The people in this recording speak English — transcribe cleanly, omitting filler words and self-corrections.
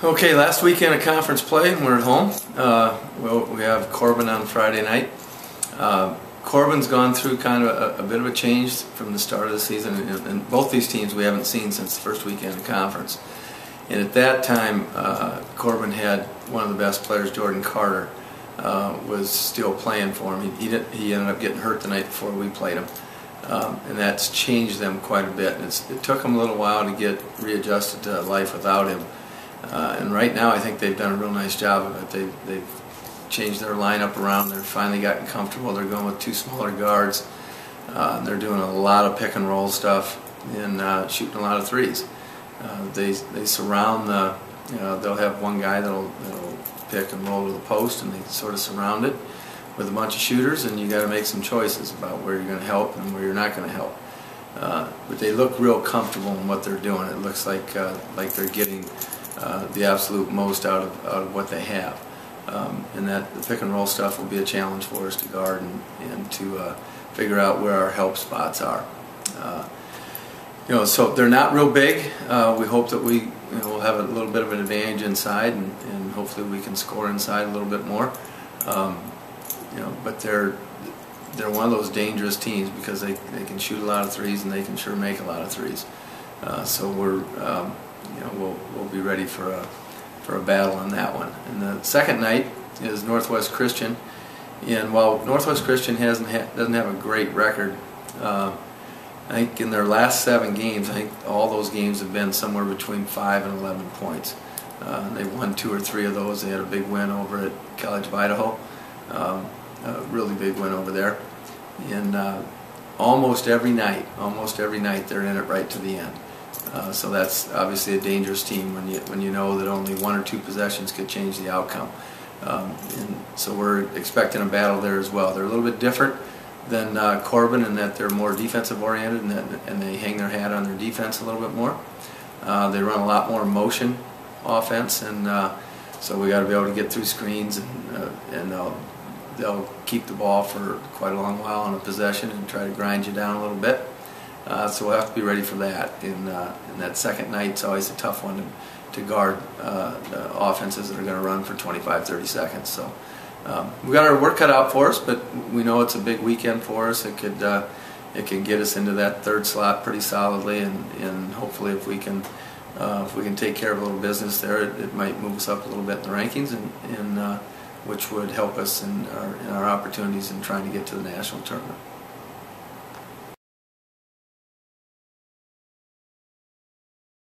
Okay, last weekend of conference play, and we're at home. We have Corban on Friday night. Corban's gone through kind of a bit of a change from the start of the season, and both these teams we haven't seen since the first weekend of conference. And at that time, Corban had one of the best players, Jordan Carter, was still playing for him. He ended up getting hurt the night before we played him. And that's changed them quite a bit. And it took them a little while to get readjusted to life without him. And right now I think they've done a real nice job of it. They've changed their lineup around. They've finally gotten comfortable. They're going with two smaller guards. They're doing a lot of pick and roll stuff and shooting a lot of threes. They surround the, they'll have one guy that'll pick and roll to the post, and they sort of surround it with a bunch of shooters, and you got to make some choices about where you're going to help and where you're not going to help. But they look real comfortable in what they're doing. It looks like they're getting the absolute most out of what they have. And that the pick and roll stuff will be a challenge for us to guard and to figure out where our help spots are. So they're not real big. We hope that we'll have a little bit of an advantage inside, and hopefully we can score inside a little bit more. But they're one of those dangerous teams because they can shoot a lot of threes and they can sure make a lot of threes. So we'll be ready for a battle on that one. And the second night is Northwest Christian, and while Northwest Christian doesn't have a great record, I think in their last 7 games, I think all those games have been somewhere between 5 and 11 points. They've won 2 or 3 of those. They had a big win over at College of Idaho, a really big win over there. And almost every night they're in it right to the end. So that's obviously a dangerous team when you know that only 1 or 2 possessions could change the outcome. And so we're expecting a battle there as well. They're a little bit different than Corban in that they're more defensive oriented and they hang their hat on their defense a little bit more. They run a lot more motion offense, and so we got to be able to get through screens, and they'll keep the ball for quite a long while on a possession and try to grind you down a little bit. So we'll have to be ready for that. And that second night's always a tough one to guard the offenses that are going to run for 25-30 seconds. So we got our work cut out for us, but we know it's a big weekend for us. It could get us into that 3rd slot pretty solidly, and hopefully if we can take care of a little business there, it might move us up a little bit in the rankings, and which would help us in our opportunities in trying to get to the national tournament.